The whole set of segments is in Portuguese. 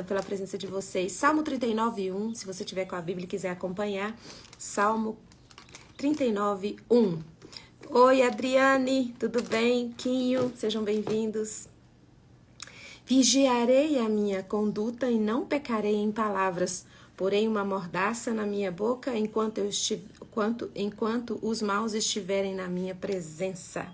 pela presença de vocês. Salmo 39:1, se você tiver com a Bíblia e quiser acompanhar. Salmo 39:1. Oi, Adriane, tudo bem? Quinho, sejam bem-vindos. Vigiarei a minha conduta e não pecarei em palavras, porém uma mordaça na minha boca enquanto os maus estiverem na minha presença.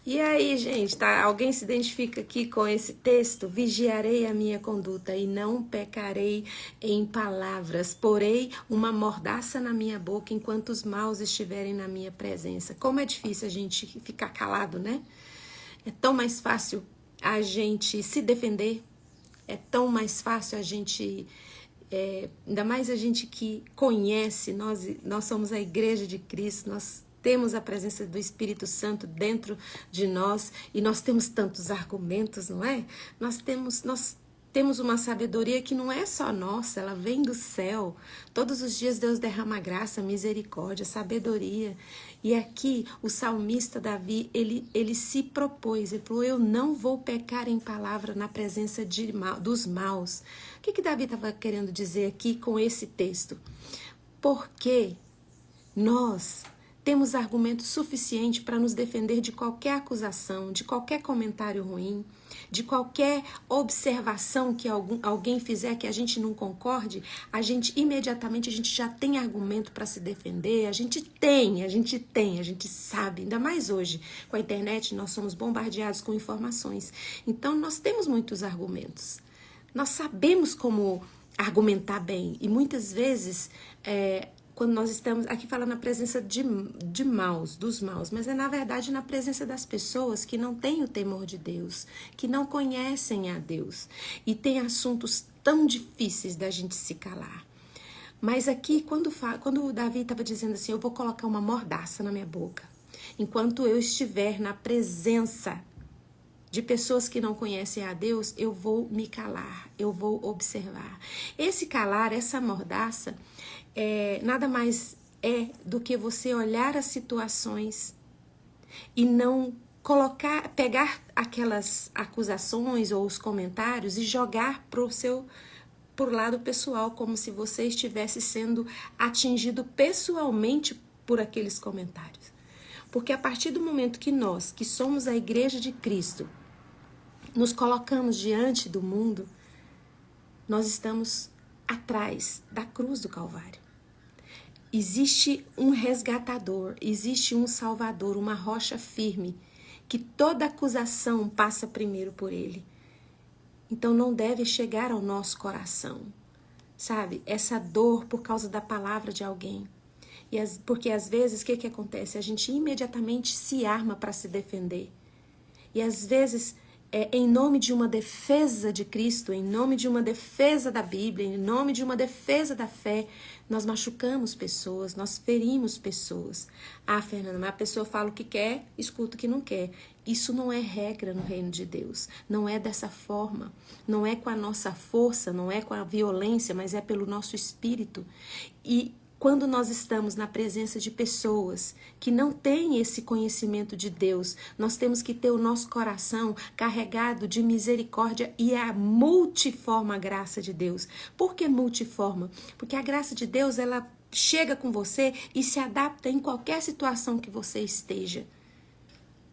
E aí, gente, tá? Alguém se identifica aqui com esse texto? Vigiarei a minha conduta e não pecarei em palavras, porém uma mordaça na minha boca enquanto os maus estiverem na minha presença. Como é difícil a gente ficar calado, né? É tão mais fácil a gente se defender, é tão mais fácil a gente, ainda mais a gente que conhece, nós somos a Igreja de Cristo, nós temos a presença do Espírito Santo dentro de nós e nós temos tantos argumentos, não é? Nós temos uma sabedoria que não é só nossa, ela vem do céu. Todos os dias Deus derrama graça, misericórdia, sabedoria. E aqui o salmista Davi, ele se propôs, ele falou, eu não vou pecar em palavra na presença dos maus. O que Davi estava querendo dizer aqui com esse texto? Porque nós temos argumento suficiente para nos defender de qualquer acusação, de qualquer comentário ruim, de qualquer observação que alguém fizer que a gente não concorde, imediatamente a gente já tem argumento para se defender, a gente sabe, ainda mais hoje, com a internet nós somos bombardeados com informações, então nós temos muitos argumentos, nós sabemos como argumentar bem e muitas vezes quando nós estamos aqui falando na presença dos maus, mas é na verdade na presença das pessoas que não têm o temor de Deus, que não conhecem a Deus e tem assuntos tão difíceis da gente se calar. Mas aqui, quando o Davi estava dizendo assim, eu vou colocar uma mordaça na minha boca, enquanto eu estiver na presença de pessoas que não conhecem a Deus, eu vou me calar, eu vou observar. Esse calar, essa mordaça, nada mais é do que você olhar as situações e não pegar aquelas acusações ou os comentários e jogar por lado pessoal, como se você estivesse sendo atingido pessoalmente por aqueles comentários. Porque a partir do momento que nós, que somos a Igreja de Cristo, nos colocamos diante do mundo, nós estamos atrás da cruz do Calvário. Existe um resgatador, existe um salvador, uma rocha firme, que toda acusação passa primeiro por ele. Então não deve chegar ao nosso coração, sabe? Essa dor por causa da palavra de alguém. Porque às vezes o que acontece? A gente imediatamente se arma para se defender. E às vezes em nome de uma defesa de Cristo, em nome de uma defesa da Bíblia, em nome de uma defesa da fé, nós machucamos pessoas, nós ferimos pessoas. Ah, Fernanda, mas a pessoa fala o que quer, escuta o que não quer. Isso não é regra no reino de Deus, não é dessa forma, não é com a nossa força, não é com a violência, mas é pelo nosso espírito. E quando nós estamos na presença de pessoas que não têm esse conhecimento de Deus, nós temos que ter o nosso coração carregado de misericórdia e a multiforme graça de Deus. Por que multiforme? Porque a graça de Deus, ela chega com você e se adapta em qualquer situação que você esteja.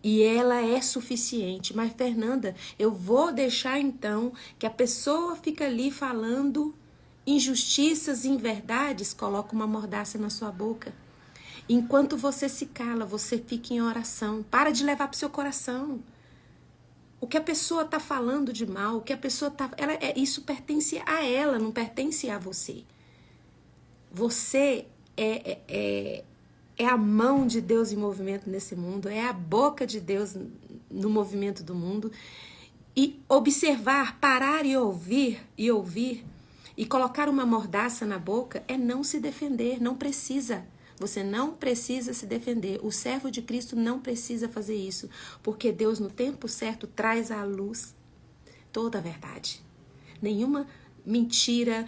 E ela é suficiente. Mas, Fernanda, eu vou deixar então que a pessoa fica ali falando injustiças, inverdades, coloca uma mordaça na sua boca. Enquanto você se cala, você fica em oração. Para de levar para o seu coração. O que a pessoa está falando de mal, o que a pessoa está... isso pertence a ela, não pertence a você. Você é a mão de Deus em movimento nesse mundo, é a boca de Deus no movimento do mundo. E observar, parar e ouvir, e colocar uma mordaça na boca é não se defender, não precisa. Você não precisa se defender. O servo de Cristo não precisa fazer isso, porque Deus no tempo certo traz à luz toda a verdade. Nenhuma mentira,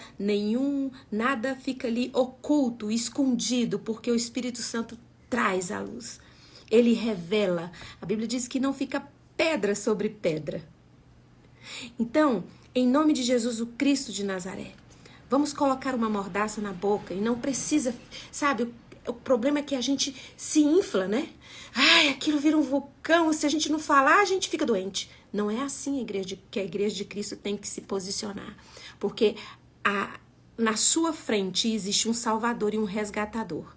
nada fica ali oculto, escondido, porque o Espírito Santo traz à luz. Ele revela. A Bíblia diz que não fica pedra sobre pedra. Então, Em nome de Jesus, o Cristo de Nazaré. Vamos colocar uma mordaça na boca e não precisa, sabe? O problema é que a gente se infla, né? Ai, aquilo vira um vulcão, se a gente não falar, a gente fica doente. Não é assim que a igreja de Cristo tem que se posicionar. Porque na sua frente existe um Salvador e um resgatador.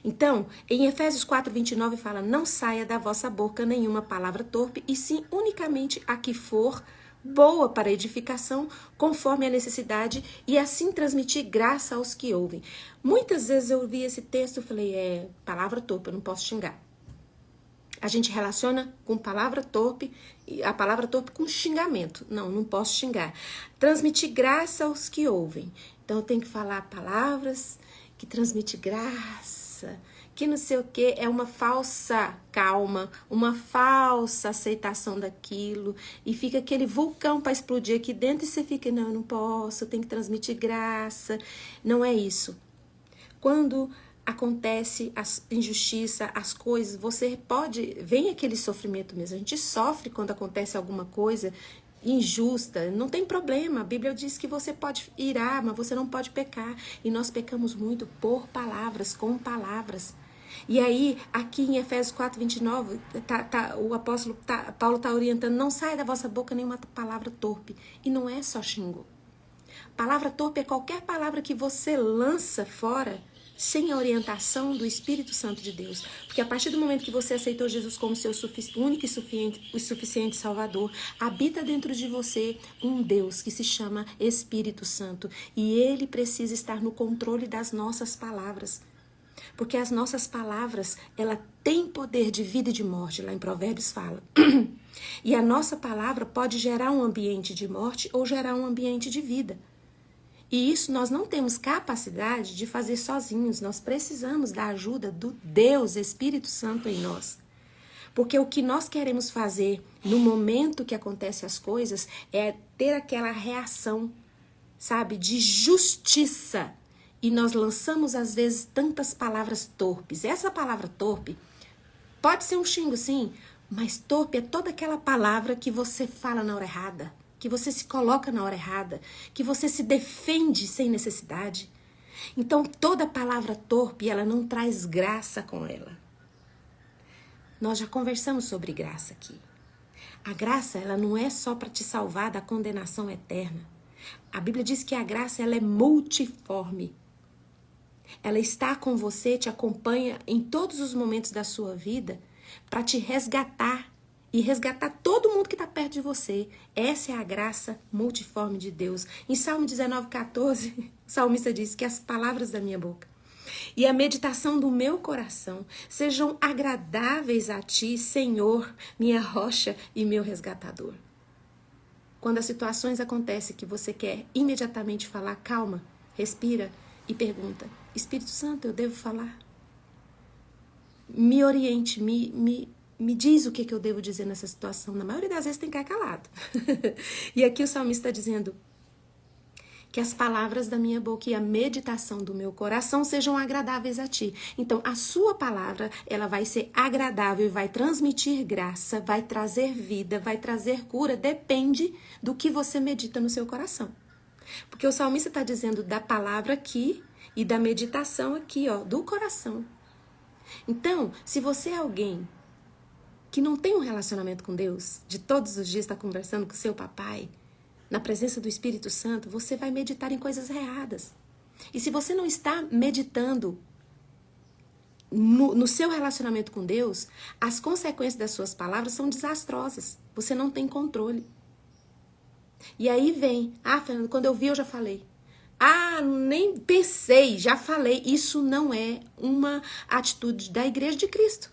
Então, em Efésios 4:29 fala, não saia da vossa boca nenhuma palavra torpe, e sim unicamente a que for boa para edificação, conforme a necessidade, e assim transmitir graça aos que ouvem. Muitas vezes eu vi esse texto e falei, palavra torpe, eu não posso xingar. A gente relaciona com palavra torpe, a palavra torpe com xingamento. Não posso xingar. Transmitir graça aos que ouvem. Então eu tenho que falar palavras que transmitem graça, que não sei o que, é uma falsa calma, uma falsa aceitação daquilo, e fica aquele vulcão para explodir aqui dentro e você fica, não, eu não posso, eu tenho que transmitir graça. Não é isso. Quando acontece a injustiça, as coisas, você pode, vem aquele sofrimento mesmo, a gente sofre quando acontece alguma coisa injusta, não tem problema, a Bíblia diz que você pode irar, mas você não pode pecar, e nós pecamos muito por palavras, com palavras. E aí, aqui em Efésios 4:29, o apóstolo Paulo está orientando, não sai da vossa boca nenhuma palavra torpe, e não é só xingo. Palavra torpe é qualquer palavra que você lança fora sem a orientação do Espírito Santo de Deus. Porque a partir do momento que você aceitou Jesus como seu único e suficiente Salvador, habita dentro de você um Deus que se chama Espírito Santo. E Ele precisa estar no controle das nossas palavras. Porque as nossas palavras, ela tem poder de vida e de morte, lá em Provérbios fala. E a nossa palavra pode gerar um ambiente de morte ou gerar um ambiente de vida. E isso nós não temos capacidade de fazer sozinhos. Nós precisamos da ajuda do Deus, Espírito Santo em nós. Porque o que nós queremos fazer no momento que acontecem as coisas é ter aquela reação, sabe, de justiça. E nós lançamos às vezes tantas palavras torpes. Essa palavra torpe pode ser um xingo, sim, mas torpe é toda aquela palavra que você fala na hora errada, que você se coloca na hora errada, que você se defende sem necessidade. Então, toda palavra torpe, ela não traz graça com ela. Nós já conversamos sobre graça aqui. A graça, ela não é só para te salvar da condenação eterna. A Bíblia diz que a graça, ela é multiforme. Ela está com você, te acompanha em todos os momentos da sua vida para te resgatar e resgatar todo mundo que está perto de você. Essa é a graça multiforme de Deus. Em Salmo 19:14, o salmista diz que as palavras da minha boca e a meditação do meu coração sejam agradáveis a ti, Senhor, minha rocha e meu resgatador. Quando as situações acontecem que você quer imediatamente falar, calma, respira e pergunta, Espírito Santo, eu devo falar? Me oriente, me diz o que eu devo dizer nessa situação. Na maioria das vezes tem que ficar calado. E aqui o salmista está dizendo que as palavras da minha boca e a meditação do meu coração sejam agradáveis a ti. Então, a sua palavra, ela vai ser agradável, vai transmitir graça, vai trazer vida, vai trazer cura. Depende do que você medita no seu coração. Porque o salmista está dizendo da palavra aqui e da meditação aqui, ó, do coração. Então, se você é alguém que não tem um relacionamento com Deus, de todos os dias está conversando com seu papai, na presença do Espírito Santo, você vai meditar em coisas erradas. E se você não está meditando no seu relacionamento com Deus, as consequências das suas palavras são desastrosas. Você não tem controle. E aí vem, Fernando, quando eu vi eu já falei. Nem pensei, já falei. Isso não é uma atitude da Igreja de Cristo.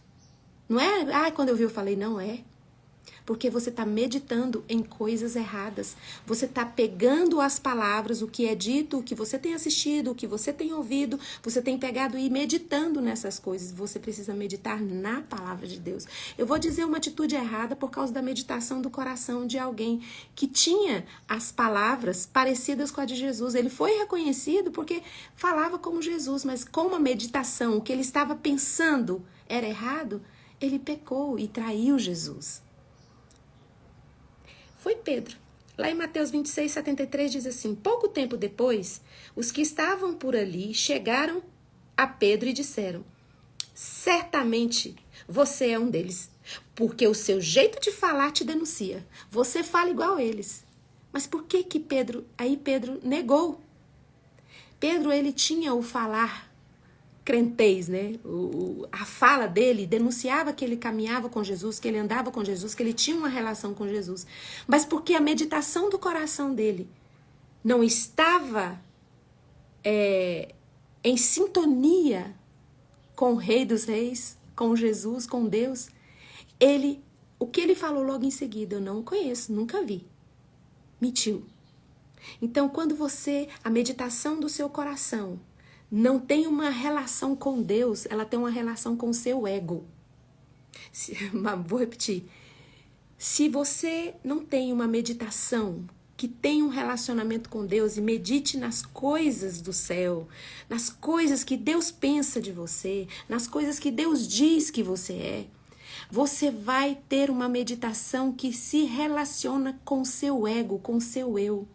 Não é, quando eu vi eu falei, não é. Porque você está meditando em coisas erradas. Você está pegando as palavras, o que é dito, o que você tem assistido, o que você tem ouvido. Você tem pegado e ir meditando nessas coisas. Você precisa meditar na palavra de Deus. Eu vou dizer uma atitude errada por causa da meditação do coração de alguém que tinha as palavras parecidas com a de Jesus. Ele foi reconhecido porque falava como Jesus, mas como a meditação, o que ele estava pensando era errado, ele pecou e traiu Jesus. Foi Pedro. Lá em Mateus 26, 73 diz assim: pouco tempo depois, os que estavam por ali chegaram a Pedro e disseram: certamente você é um deles, porque o seu jeito de falar te denuncia. Você fala igual a eles. Mas por que Pedro... Aí Pedro negou. Pedro, ele tinha o falar crentez, né? A fala dele denunciava que ele caminhava com Jesus, que ele andava com Jesus, que ele tinha uma relação com Jesus. Mas porque a meditação do coração dele não estava em sintonia com o Rei dos Reis, com Jesus, com Deus, o que ele falou logo em seguida? Eu não o conheço, nunca vi. Mentiu. Então, quando a meditação do seu coração não tem uma relação com Deus, ela tem uma relação com o seu ego. Vou repetir. Se você não tem uma meditação que tem um relacionamento com Deus e medite nas coisas do céu, nas coisas que Deus pensa de você, nas coisas que Deus diz que você é, você vai ter uma meditação que se relaciona com o seu ego, com o seu eu.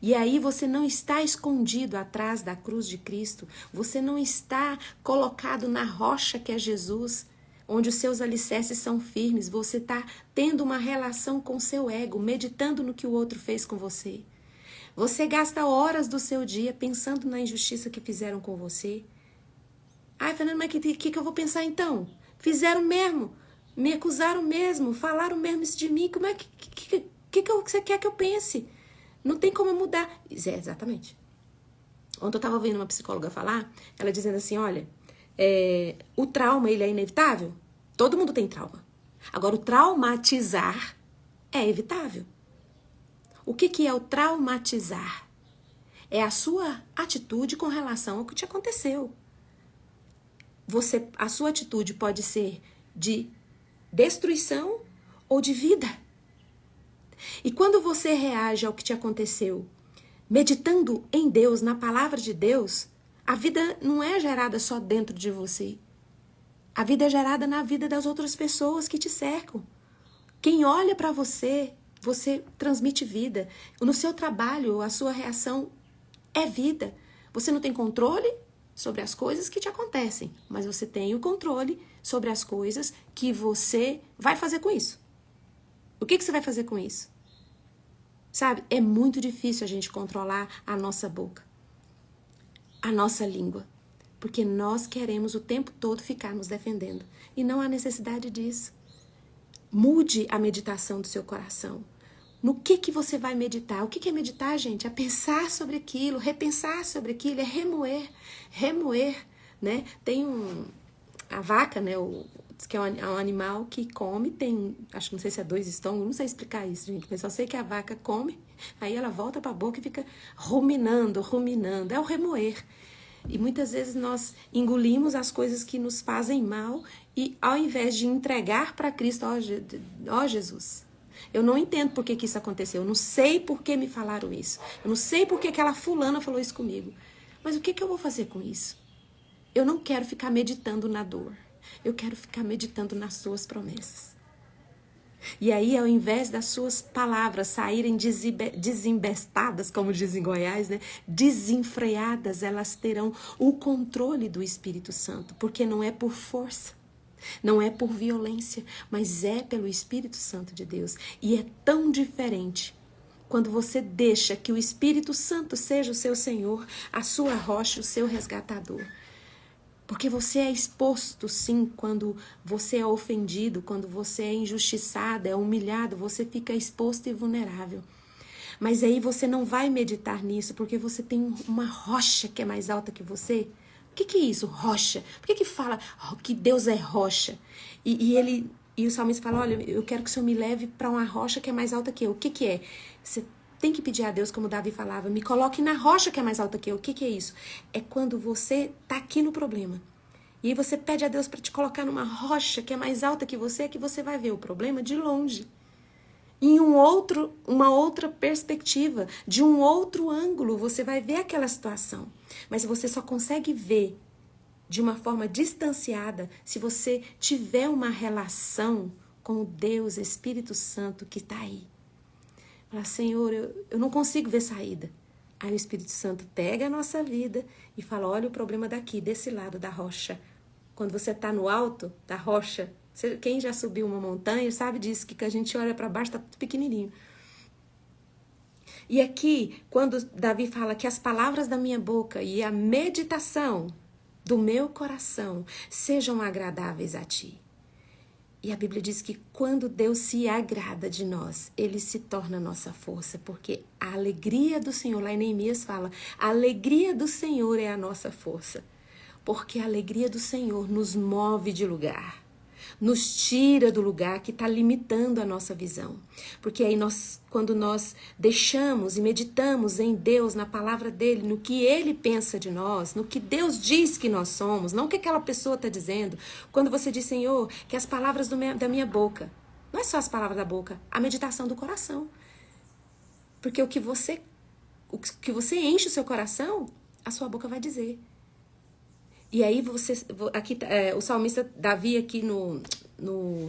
E aí você não está escondido atrás da cruz de Cristo, você não está colocado na rocha que é Jesus, onde os seus alicerces são firmes, você está tendo uma relação com o seu ego, meditando no que o outro fez com você. Você gasta horas do seu dia pensando na injustiça que fizeram com você. Ai, Fernanda, mas o que eu vou pensar então? Fizeram mesmo, me acusaram mesmo, falaram mesmo isso de mim, como é que você quer que eu pense? Não tem como mudar. Exatamente. Ontem eu estava ouvindo uma psicóloga falar, ela dizendo assim, olha, o trauma, ele é inevitável? Todo mundo tem trauma. Agora, o traumatizar é evitável. O que é o traumatizar? É a sua atitude com relação ao que te aconteceu. A sua atitude pode ser de destruição ou de vida. E quando você reage ao que te aconteceu, meditando em Deus, na palavra de Deus, a vida não é gerada só dentro de você. A vida é gerada na vida das outras pessoas que te cercam. Quem olha para você, você transmite vida. No seu trabalho, a sua reação é vida. Você não tem controle sobre as coisas que te acontecem, mas você tem o controle sobre as coisas que você vai fazer com isso. O que você vai fazer com isso? Sabe, é muito difícil a gente controlar a nossa boca, a nossa língua, porque nós queremos o tempo todo ficar nos defendendo e não há necessidade disso. Mude a meditação do seu coração. No que você vai meditar? O que é meditar, gente? É pensar sobre aquilo, repensar sobre aquilo, é remoer, né? Tem a vaca, né? Que é um animal que come, acho que não sei se é 2 estômagos, não sei explicar isso, gente, mas só sei que a vaca come, aí ela volta para a boca e fica ruminando, é o remoer. E muitas vezes nós engolimos as coisas que nos fazem mal e ao invés de entregar para Cristo, ó Jesus, eu não entendo por que isso aconteceu, eu não sei por que me falaram isso, eu não sei por que aquela fulana falou isso comigo, mas o que eu vou fazer com isso? Eu não quero ficar meditando na dor. Eu quero ficar meditando nas suas promessas. E aí, ao invés das suas palavras saírem desembestadas, como dizem em Goiás, né? Desenfreadas, elas terão o controle do Espírito Santo, porque não é por força, não é por violência, mas é pelo Espírito Santo de Deus. E é tão diferente quando você deixa que o Espírito Santo seja o seu Senhor, a sua rocha, o seu resgatador. Porque você é exposto, sim, quando você é ofendido, quando você é injustiçado, é humilhado, você fica exposto e vulnerável. Mas aí você não vai meditar nisso, porque você tem uma rocha que é mais alta que você. O que é isso, rocha? Por que fala que Deus é rocha? E o salmista fala, olha, eu quero que o Senhor me leve para uma rocha que é mais alta que eu. O que é? Você tem que pedir a Deus, como Davi falava, me coloque na rocha que é mais alta que eu. O que é isso? É quando você tá aqui no problema. E aí você pede a Deus para te colocar numa rocha que é mais alta que você vai ver o problema de longe. Em uma outra perspectiva, de um outro ângulo, você vai ver aquela situação. Mas você só consegue ver de uma forma distanciada se você tiver uma relação com o Deus Espírito Santo que está aí. Falar, Senhor, eu não consigo ver saída. Aí o Espírito Santo pega a nossa vida e fala, olha o problema daqui, desse lado da rocha. Quando você está no alto da rocha, quem já subiu uma montanha sabe disso, que a gente olha para baixo, está tudo pequenininho. E aqui, quando Davi fala que as palavras da minha boca e a meditação do meu coração sejam agradáveis a ti. E a Bíblia diz que quando Deus se agrada de nós, Ele se torna nossa força, porque a alegria do Senhor, lá em Neemias fala, a alegria do Senhor é a nossa força, porque a alegria do Senhor nos move de lugar, nos tira do lugar que está limitando a nossa visão. Porque aí quando nós deixamos e meditamos em Deus, na palavra dele, no que ele pensa de nós, no que Deus diz que nós somos, não o que aquela pessoa está dizendo. Quando você diz, Senhor, que as palavras da minha boca, não é só as palavras da boca, a meditação do coração. Porque o que você enche o seu coração, a sua boca vai dizer. E aí aqui o salmista Davi aqui no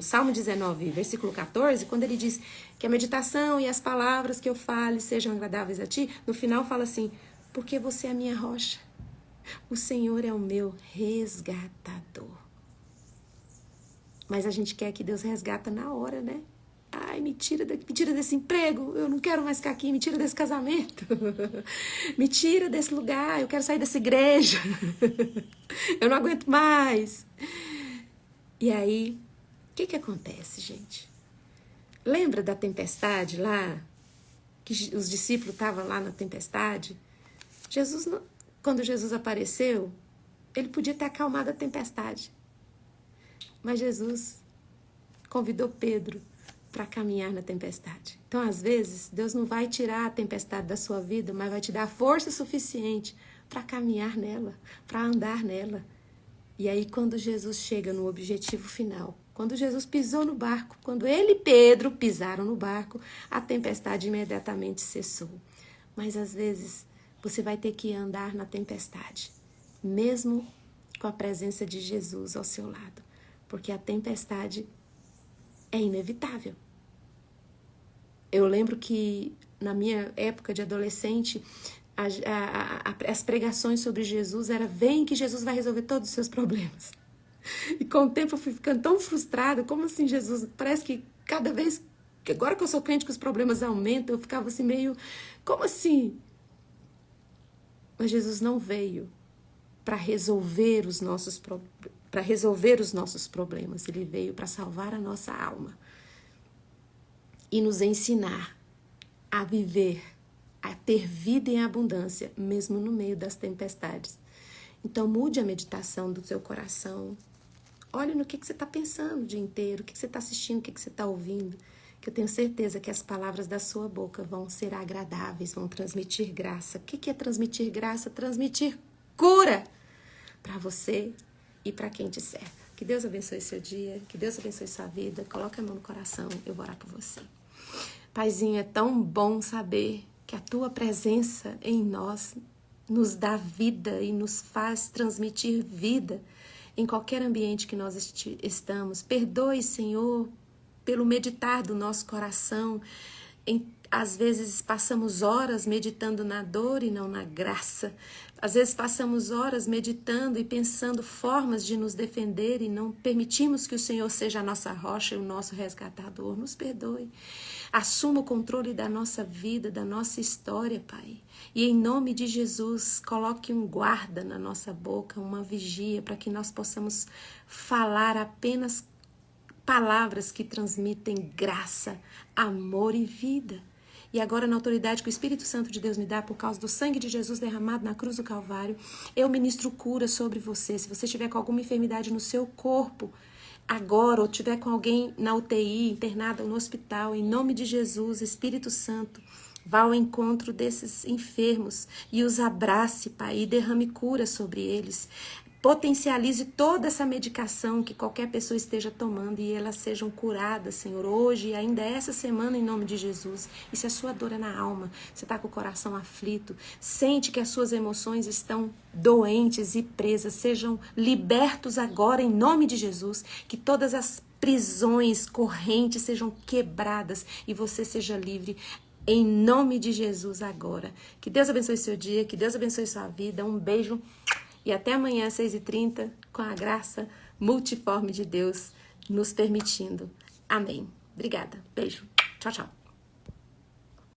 Salmo 19, versículo 14, quando ele diz que a meditação e as palavras que eu fale sejam agradáveis a ti, no final fala assim, porque você é a minha rocha, o Senhor é o meu resgatador. Mas a gente quer que Deus resgata na hora, né? Ai, me tira desse emprego, eu não quero mais ficar aqui, me tira desse casamento, me tira desse lugar, eu quero sair dessa igreja, eu não aguento mais. E aí, o que acontece, gente? Lembra da tempestade lá, que os discípulos estavam lá na tempestade? Quando Jesus apareceu, ele podia ter acalmado a tempestade, mas Jesus convidou Pedro para caminhar na tempestade. Então, às vezes, Deus não vai tirar a tempestade da sua vida, mas vai te dar força suficiente para caminhar nela, para andar nela. E aí, quando Jesus chega no objetivo final, quando Jesus pisou no barco, quando ele e Pedro pisaram no barco, a tempestade imediatamente cessou. Mas, às vezes, você vai ter que andar na tempestade, mesmo com a presença de Jesus ao seu lado, porque a tempestade é inevitável. Eu lembro que na minha época de adolescente, as pregações sobre Jesus era vem que Jesus vai resolver todos os seus problemas. E com o tempo eu fui ficando tão frustrada, como assim Jesus, parece que cada vez, agora que eu sou crente que os problemas aumentam, eu ficava assim meio, como assim? Mas Jesus não veio para resolver os nossos problemas, ele veio para salvar a nossa alma e nos ensinar a viver, a ter vida em abundância, mesmo no meio das tempestades. Então mude a meditação do seu coração, olhe no que você está pensando o dia inteiro, o que você está assistindo, o que você está ouvindo, que eu tenho certeza que as palavras da sua boca vão ser agradáveis, vão transmitir graça. O que é transmitir graça? Transmitir cura para você e para quem te serve. Que Deus abençoe seu dia, que Deus abençoe sua vida. Coloque a mão no coração, eu vou orar por você. Paizinho, é tão bom saber que a tua presença em nós nos dá vida e nos faz transmitir vida em qualquer ambiente que nós estamos. Perdoe, Senhor, pelo meditar do nosso coração. Às vezes passamos horas meditando na dor e não na graça. Às vezes passamos horas meditando e pensando formas de nos defender e não permitimos que o Senhor seja a nossa rocha e o nosso resgatador. Nos perdoe. Assuma o controle da nossa vida, da nossa história, Pai. E em nome de Jesus, coloque um guarda na nossa boca, uma vigia, para que nós possamos falar apenas palavras que transmitem graça, amor e vida. E agora, na autoridade que o Espírito Santo de Deus me dá por causa do sangue de Jesus derramado na cruz do Calvário, eu ministro cura sobre você. Se você estiver com alguma enfermidade no seu corpo, agora, ou estiver com alguém na UTI, internado no hospital, em nome de Jesus, Espírito Santo, vá ao encontro desses enfermos e os abrace, Pai, e derrame cura sobre eles. Potencialize toda essa medicação que qualquer pessoa esteja tomando e elas sejam curadas, Senhor, hoje e ainda essa semana, em nome de Jesus. E se a sua dor é na alma, você está com o coração aflito, sente que as suas emoções estão doentes e presas, sejam libertos agora, em nome de Jesus, que todas as prisões, correntes sejam quebradas e você seja livre. em nome de Jesus agora. Que Deus abençoe seu dia, que Deus abençoe sua vida. Um beijo e até amanhã às 6h30, com a graça multiforme de Deus nos permitindo. Amém. Obrigada. Beijo. Tchau, tchau.